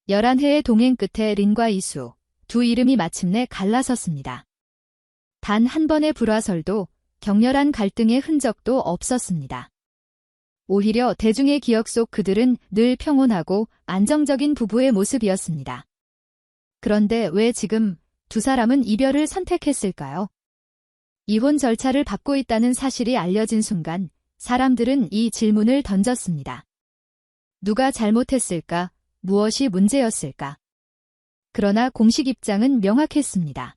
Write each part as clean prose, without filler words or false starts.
11회의 동행 끝에 린과 이수, 두 이름이 마침내 갈라섰습니다. 단 한 번의 불화설도 격렬한 갈등의 흔적도 없었습니다. 오히려 대중의 기억 속 그들은 늘 평온하고 안정적인 부부의 모습이었습니다. 그런데 왜 지금 두 사람은 이별을 선택했을까요? 이혼 절차를 밟고 있다는 사실이 알려진 순간 사람들은 이 질문을 던졌습니다. 누가 잘못했을까? 무엇이 문제였을까? 그러나 공식 입장은 명확했습니다.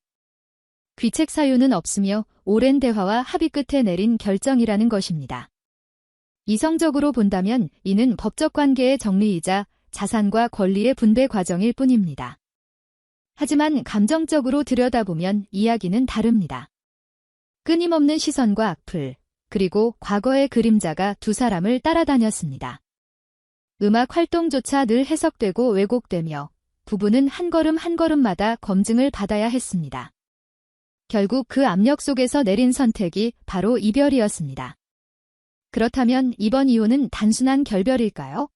귀책 사유는 없으며 오랜 대화와 합의 끝에 내린 결정이라는 것입니다. 이성적으로 본다면 이는 법적 관계의 정리이자 자산과 권리의 분배 과정일 뿐입니다. 하지만 감정적으로 들여다보면 이야기는 다릅니다. 끊임없는 시선과 악플, 그리고 과거의 그림자가 두 사람을 따라다녔습니다. 음악 활동조차 늘 해석되고 왜곡되며 부부는 한 걸음 한 걸음마다 검증을 받아야 했습니다. 결국 그 압력 속에서 내린 선택이 바로 이별이었습니다. 그렇다면 이번 이혼은 단순한 결별일까요?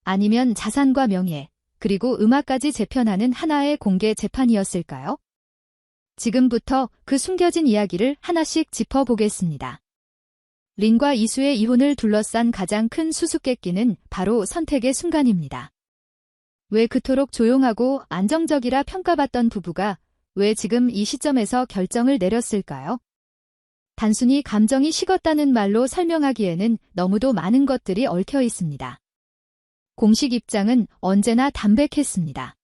아니면 자산과 명예, 그리고 음악까지 재편하는 하나의 공개 재판이었을까요? 지금부터 그 숨겨진 이야기를 하나씩 짚어보겠습니다. 린과 이수의 이혼을 둘러싼 가장 큰 수수께끼는 바로 선택의 순간입니다. 왜 그토록 조용하고 안정적이라 평가받던 부부가 왜 지금 이 시점에서 결정을 내렸을까요? 단순히 감정이 식었다는 말로 설명하기에는 너무도 많은 것들이 얽혀 있습니다. 공식 입장은 언제나 담백했습니다.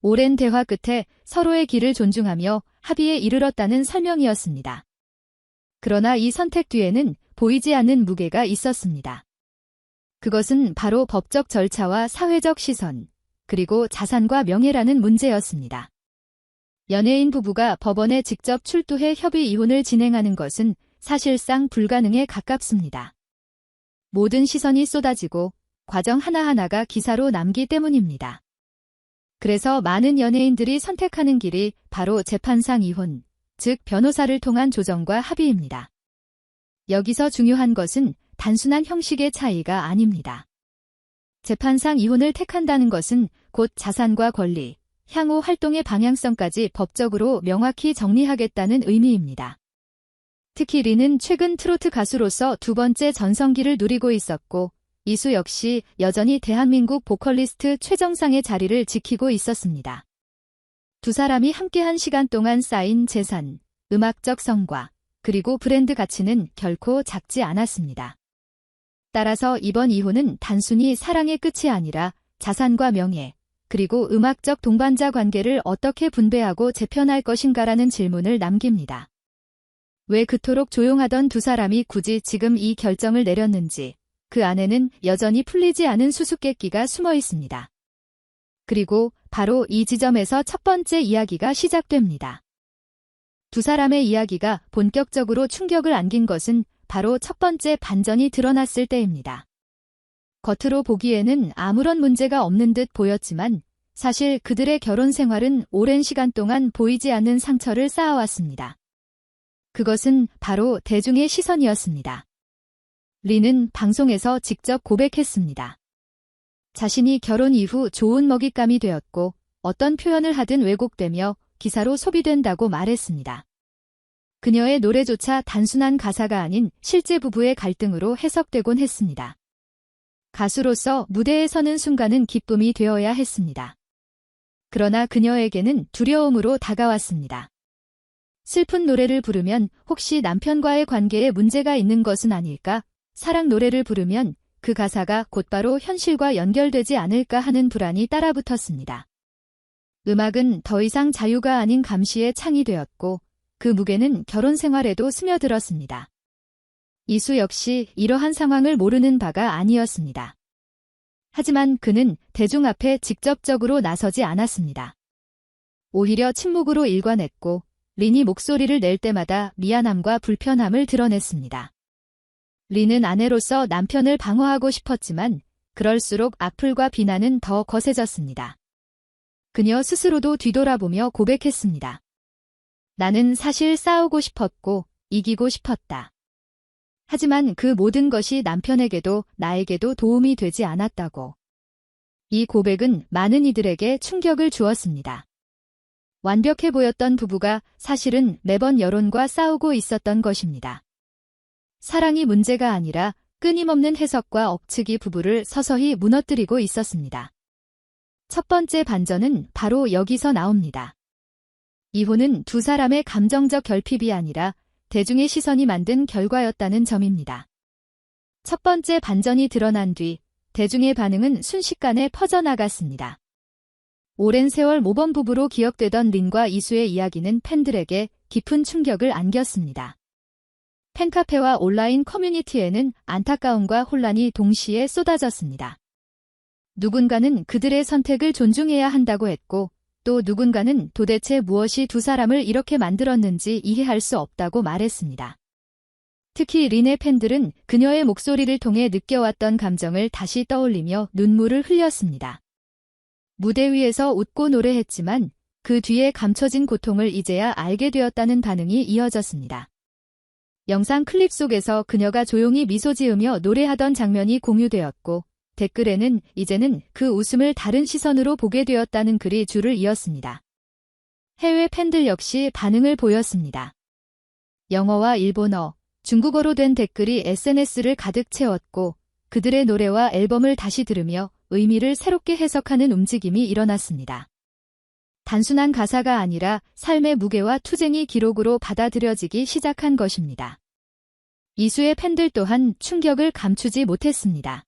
오랜 대화 끝에 서로의 길을 존중하며 합의에 이르렀다는 설명이었습니다. 그러나 이 선택 뒤에는 보이지 않는 무게가 있었습니다. 그것은 바로 법적 절차와 사회적 시선, 그리고 자산과 명예라는 문제였습니다. 연예인 부부가 법원에 직접 출두해 협의 이혼을 진행하는 것은 사실상 불가능에 가깝습니다. 모든 시선이 쏟아지고 과정 하나하나가 기사로 남기 때문입니다. 그래서 많은 연예인들이 선택하는 길이 바로 재판상 이혼, 즉 변호사를 통한 조정과 합의입니다. 여기서 중요한 것은 단순한 형식의 차이가 아닙니다. 재판상 이혼을 택한다는 것은 곧 자산과 권리, 향후 활동의 방향성까지 법적으로 명확히 정리하겠다는 의미입니다. 특히 린은 최근 트로트 가수로서 두 번째 전성기를 누리고 있었고 이수 역시 여전히 대한민국 보컬리스트 최정상의 자리를 지키고 있었습니다. 두 사람이 함께한 시간 동안 쌓인 재산, 음악적 성과, 그리고 브랜드 가치는 결코 작지 않았습니다. 따라서 이번 이혼은 단순히 사랑의 끝이 아니라 자산과 명예, 그리고 음악적 동반자 관계를 어떻게 분배하고 재편할 것인가라는 질문을 남깁니다. 왜 그토록 조용하던 두 사람이 굳이 지금 이 결정을 내렸는지, 그 안에는 여전히 풀리지 않은 수수께끼가 숨어 있습니다. 그리고 바로 이 지점에서 첫 번째 이야기가 시작됩니다. 두 사람의 이야기가 본격적으로 충격을 안긴 것은 바로 첫 번째 반전이 드러났을 때입니다. 겉으로 보기에는 아무런 문제가 없는 듯 보였지만 사실 그들의 결혼 생활은 오랜 시간 동안 보이지 않는 상처를 쌓아왔습니다. 그것은 바로 대중의 시선이었습니다. 린은 방송에서 직접 고백했습니다. 자신이 결혼 이후 좋은 먹잇감이 되었고 어떤 표현을 하든 왜곡되며 기사로 소비된다고 말했습니다. 그녀의 노래조차 단순한 가사가 아닌 실제 부부의 갈등으로 해석되곤 했습니다. 가수로서 무대에 서는 순간은 기쁨이 되어야 했습니다. 그러나 그녀에게는 두려움으로 다가왔습니다. 슬픈 노래를 부르면 혹시 남편과의 관계에 문제가 있는 것은 아닐까? 사랑 노래를 부르면 그 가사가 곧바로 현실과 연결되지 않을까 하는 불안이 따라붙었습니다. 음악은 더 이상 자유가 아닌 감시의 창이 되었고 그 무게는 결혼 생활에도 스며들었습니다. 이수 역시 이러한 상황을 모르는 바가 아니었습니다. 하지만 그는 대중 앞에 직접적으로 나서지 않았습니다. 오히려 침묵으로 일관했고 린이 목소리를 낼 때마다 미안함과 불편함을 드러냈습니다. 린은 아내로서 남편을 방어하고 싶었지만 그럴수록 악플과 비난은 더 거세졌습니다. 그녀 스스로도 뒤돌아보며 고백했습니다. 나는 사실 싸우고 싶었고 이기고 싶었다. 하지만 그 모든 것이 남편에게도 나에게도 도움이 되지 않았다고. 이 고백은 많은 이들에게 충격을 주었습니다. 완벽해 보였던 부부가 사실은 매번 여론과 싸우고 있었던 것입니다. 사랑이 문제가 아니라 끊임없는 해석과 억측이 부부를 서서히 무너뜨리고 있었습니다. 첫 번째 반전은 바로 여기서 나옵니다. 이혼은 두 사람의 감정적 결핍이 아니라 대중의 시선이 만든 결과였다는 점입니다. 첫 번째 반전이 드러난 뒤 대중의 반응은 순식간에 퍼져나갔습니다. 오랜 세월 모범 부부로 기억되던 린과 이수의 이야기는 팬들에게 깊은 충격을 안겼습니다. 팬카페와 온라인 커뮤니티에는 안타까움과 혼란이 동시에 쏟아졌습니다. 누군가는 그들의 선택을 존중해야 한다고 했고, 또 누군가는 도대체 무엇이 두 사람을 이렇게 만들었는지 이해할 수 없다고 말했습니다. 특히 린의 팬들은 그녀의 목소리를 통해 느껴왔던 감정을 다시 떠올리며 눈물을 흘렸습니다. 무대 위에서 웃고 노래했지만 그 뒤에 감춰진 고통을 이제야 알게 되었다는 반응이 이어졌습니다. 영상 클립 속에서 그녀가 조용히 미소 지으며 노래하던 장면이 공유되었고, 댓글에는 이제는 그 웃음을 다른 시선으로 보게 되었다는 글이 줄을 이었습니다. 해외 팬들 역시 반응을 보였습니다. 영어와 일본어, 중국어로 된 댓글이 SNS를 가득 채웠고, 그들의 노래와 앨범을 다시 들으며 의미를 새롭게 해석하는 움직임이 일어났습니다. 단순한 가사가 아니라 삶의 무게와 투쟁이 기록으로 받아들여지기 시작한 것입니다. 이수의 팬들 또한 충격을 감추지 못했습니다.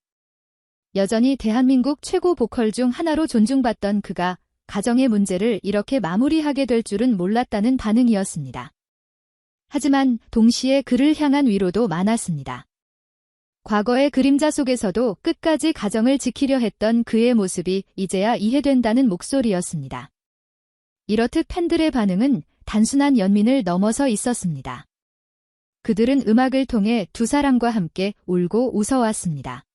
여전히 대한민국 최고 보컬 중 하나로 존중받던 그가 가정의 문제를 이렇게 마무리하게 될 줄은 몰랐다는 반응이었습니다. 하지만 동시에 그를 향한 위로도 많았습니다. 과거의 그림자 속에서도 끝까지 가정을 지키려 했던 그의 모습이 이제야 이해된다는 목소리였습니다. 이렇듯 팬들의 반응은 단순한 연민을 넘어서 있었습니다. 그들은 음악을 통해 두 사람과 함께 울고 웃어왔습니다.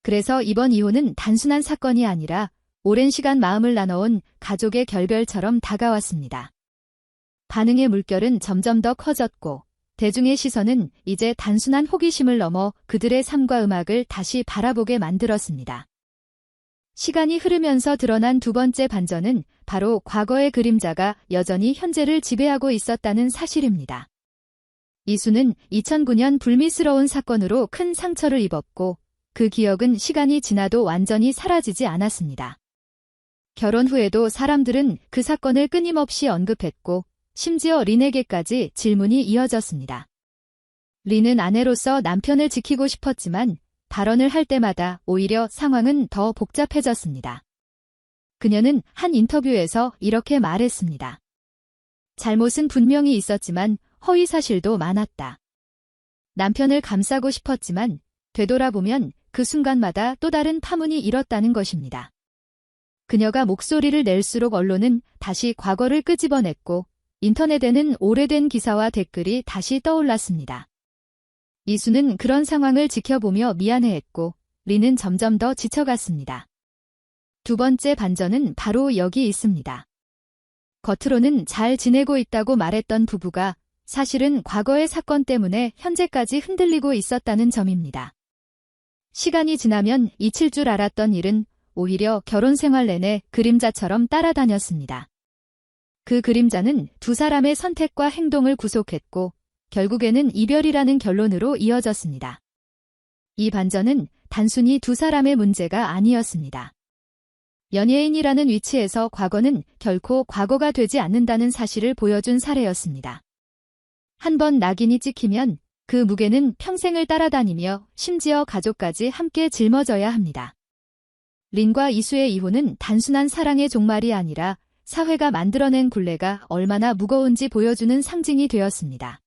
그래서 이번 이혼은 단순한 사건이 아니라 오랜 시간 마음을 나눠온 가족의 결별처럼 다가왔습니다. 반응의 물결은 점점 더 커졌고, 대중의 시선은 이제 단순한 호기심을 넘어 그들의 삶과 음악을 다시 바라보게 만들었습니다. 시간이 흐르면서 드러난 두 번째 반전은 바로 과거의 그림자가 여전히 현재를 지배하고 있었다는 사실입니다. 이수는 2009년 불미스러운 사건으로 큰 상처를 입었고, 그 기억은 시간이 지나도 완전히 사라지지 않았습니다. 결혼 후에도 사람들은 그 사건을 끊임없이 언급했고, 심지어 린에게까지 질문이 이어졌습니다. 린은 아내로서 남편을 지키고 싶었지만 발언을 할 때마다 오히려 상황은 더 복잡해졌습니다. 그녀는 한 인터뷰에서 이렇게 말했습니다. 잘못은 분명히 있었지만 허위 사실도 많았다. 남편을 감싸고 싶었지만 되돌아보면 그 순간마다 또 다른 파문이 일었다는 것입니다. 그녀가 목소리를 낼수록 언론은 다시 과거를 끄집어냈고, 인터넷에는 오래된 기사와 댓글이 다시 떠올랐습니다. 이수는 그런 상황을 지켜보며 미안해했고, 린은 점점 더 지쳐갔습니다. 두 번째 반전은 바로 여기 있습니다. 겉으로는 잘 지내고 있다고 말했던 부부가 사실은 과거의 사건 때문에 현재까지 흔들리고 있었다는 점입니다. 시간이 지나면 잊힐 줄 알았던 일은 오히려 결혼 생활 내내 그림자처럼 따라다녔습니다. 그 그림자는 두 사람의 선택과 행동을 구속했고, 결국에는 이별이라는 결론으로 이어졌습니다. 이 반전은 단순히 두 사람의 문제가 아니었습니다. 연예인이라는 위치에서 과거는 결코 과거가 되지 않는다는 사실을 보여준 사례였습니다. 한번 낙인이 찍히면 그 무게는 평생을 따라다니며 심지어 가족까지 함께 짊어져야 합니다. 린과 이수의 이혼은 단순한 사랑의 종말이 아니라 사회가 만들어낸 굴레가 얼마나 무거운지 보여주는 상징이 되었습니다.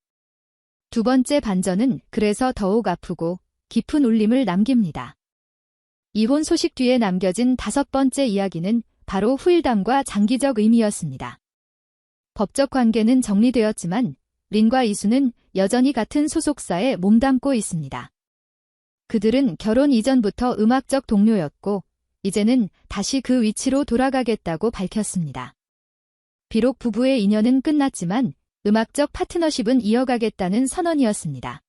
두 번째 반전은 그래서 더욱 아프고 깊은 울림을 남깁니다. 이혼 소식 뒤에 남겨진 다섯 번째 이야기는 바로 후일담과 장기적 의미였습니다. 법적 관계는 정리되었지만 린과 이수는 여전히 같은 소속사에 몸담고 있습니다. 그들은 결혼 이전부터 음악적 동료였고, 이제는 다시 그 위치로 돌아가겠다고 밝혔습니다. 비록 부부의 인연은 끝났지만 음악적 파트너십은 이어가겠다는 선언이었습니다.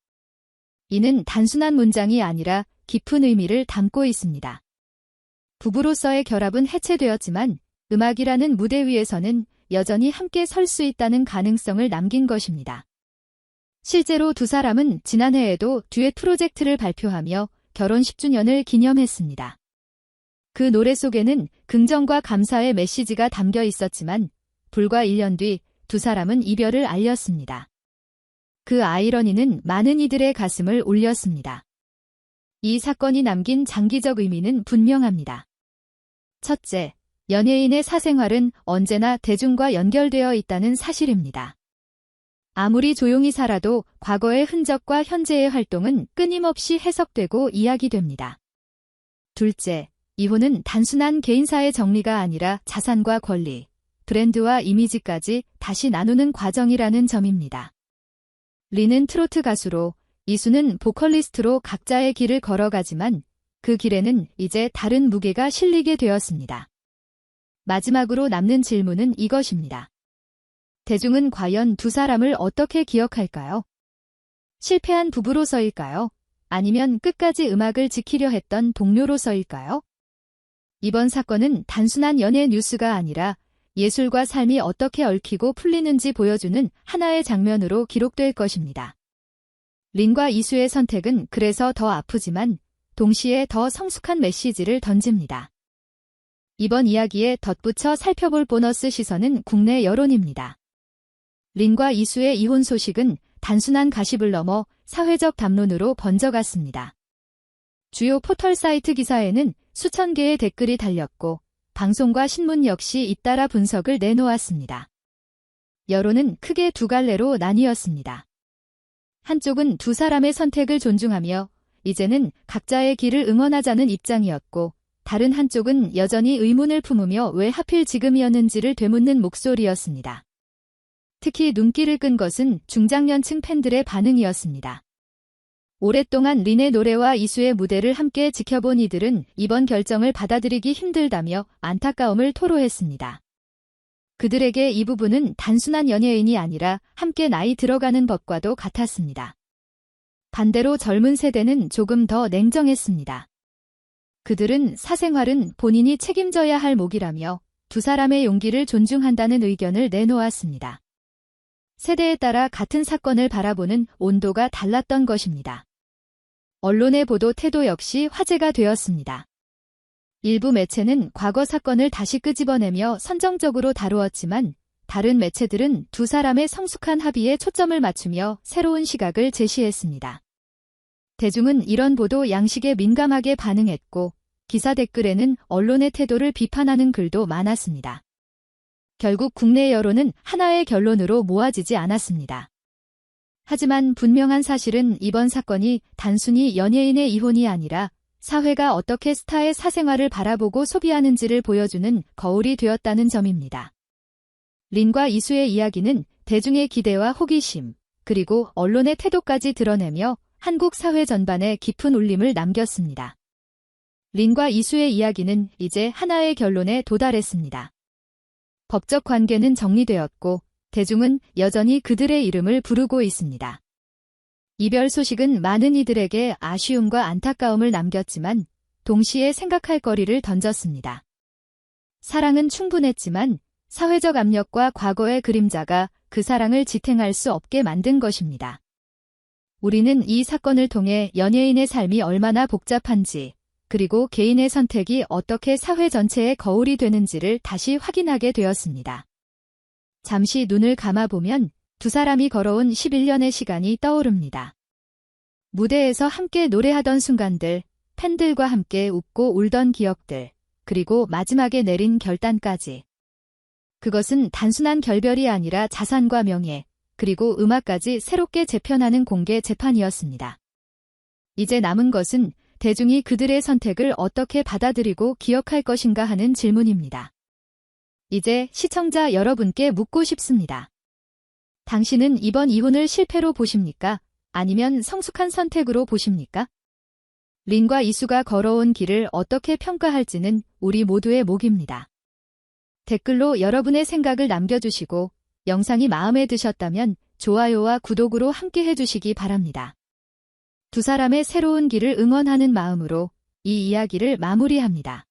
이는 단순한 문장이 아니라 깊은 의미를 담고 있습니다. 부부로서의 결합은 해체되었지만 음악이라는 무대 위에서는 여전히 함께 설 수 있다는 가능성을 남긴 것입니다. 실제로 두 사람은 지난해에도 듀엣 프로젝트를 발표하며 결혼 10주년을 기념했습니다. 그 노래 속에는 긍정과 감사의 메시지가 담겨 있었지만 불과 1년 뒤 두 사람은 이별을 알렸습니다. 그 아이러니는 많은 이들의 가슴을 울렸습니다. 이 사건이 남긴 장기적 의미는 분명합니다. 첫째, 연예인의 사생활은 언제나 대중과 연결되어 있다는 사실입니다. 아무리 조용히 살아도 과거의 흔적과 현재의 활동은 끊임없이 해석되고 이야기됩니다. 둘째, 이혼은 단순한 개인사의 정리가 아니라 자산과 권리, 브랜드와 이미지까지 다시 나누는 과정이라는 점입니다. 리는 트로트 가수로, 이수는 보컬리스트로 각자의 길을 걸어가지만 그 길에는 이제 다른 무게가 실리게 되었습니다. 마지막으로 남는 질문은 이것입니다. 대중은 과연 두 사람을 어떻게 기억할까요? 실패한 부부로서일까요? 아니면 끝까지 음악을 지키려 했던 동료로서일까요? 이번 사건은 단순한 연예 뉴스가 아니라 예술과 삶이 어떻게 얽히고 풀리는지 보여주는 하나의 장면으로 기록될 것입니다. 린과 이수의 선택은 그래서 더 아프지만 동시에 더 성숙한 메시지를 던집니다. 이번 이야기에 덧붙여 살펴볼 보너스 시선은 국내 여론입니다. 린과 이수의 이혼 소식은 단순한 가십을 넘어 사회적 담론으로 번져갔습니다. 주요 포털 사이트 기사에는 수천 개의 댓글이 달렸고 방송과 신문 역시 잇따라 분석을 내놓았습니다. 여론은 크게 두 갈래로 나뉘었습니다. 한쪽은 두 사람의 선택을 존중하며 이제는 각자의 길을 응원하자는 입장이었고 다른 한쪽은 여전히 의문을 품으며 왜 하필 지금이었는지를 되묻는 목소리였습니다. 특히 눈길을 끈 것은 중장년층 팬들의 반응이었습니다. 오랫동안 린의 노래와 이수의 무대를 함께 지켜본 이들은 이번 결정을 받아들이기 힘들다며 안타까움을 토로했습니다. 그들에게 이 부분은 단순한 연예인이 아니라 함께 나이 들어가는 법과도 같았습니다. 반대로 젊은 세대는 조금 더 냉정했습니다. 그들은 사생활은 본인이 책임져야 할 몫이라며 두 사람의 용기를 존중한다는 의견을 내놓았습니다. 세대에 따라 같은 사건을 바라보는 온도가 달랐던 것입니다. 언론의 보도 태도 역시 화제가 되었습니다. 일부 매체는 과거 사건을 다시 끄집어내며 선정적으로 다루었지만 다른 매체들은 두 사람의 성숙한 합의에 초점을 맞추며 새로운 시각을 제시했습니다. 대중은 이런 보도 양식에 민감하게 반응했고 기사 댓글에는 언론의 태도를 비판하는 글도 많았습니다. 결국 국내 여론은 하나의 결론으로 모아지지 않았습니다. 하지만 분명한 사실은 이번 사건이 단순히 연예인의 이혼이 아니라 사회가 어떻게 스타의 사생활을 바라보고 소비하는지를 보여주는 거울이 되었다는 점입니다. 린과 이수의 이야기는 대중의 기대와 호기심, 그리고 언론의 태도까지 드러내며 한국 사회 전반에 깊은 울림을 남겼습니다. 린과 이수의 이야기는 이제 하나의 결론에 도달했습니다. 법적 관계는 정리되었고 대중은 여전히 그들의 이름을 부르고 있습니다. 이별 소식은 많은 이들에게 아쉬움과 안타까움을 남겼지만 동시에 생각할 거리를 던졌습니다. 사랑은 충분했지만 사회적 압력과 과거의 그림자가 그 사랑을 지탱할 수 없게 만든 것입니다. 우리는 이 사건을 통해 연예인의 삶이 얼마나 복잡한지, 그리고 개인의 선택이 어떻게 사회 전체의 거울이 되는지를 다시 확인하게 되었습니다. 잠시 눈을 감아보면 두 사람이 걸어온 11년의 시간이 떠오릅니다. 무대에서 함께 노래하던 순간들, 팬들과 함께 웃고 울던 기억들, 그리고 마지막에 내린 결단까지. 그것은 단순한 결별이 아니라 자산과 명예, 그리고 음악까지 새롭게 재편하는 공개 재판이었습니다. 이제 남은 것은 대중이 그들의 선택을 어떻게 받아들이고 기억할 것인가 하는 질문입니다. 이제 시청자 여러분께 묻고 싶습니다. 당신은 이번 이혼을 실패로 보십니까? 아니면 성숙한 선택으로 보십니까? 린과 이수가 걸어온 길을 어떻게 평가할지는 우리 모두의 몫입니다. 댓글로 여러분의 생각을 남겨주시고 영상이 마음에 드셨다면 좋아요와 구독으로 함께 해주시기 바랍니다. 두 사람의 새로운 길을 응원하는 마음으로 이 이야기를 마무리합니다.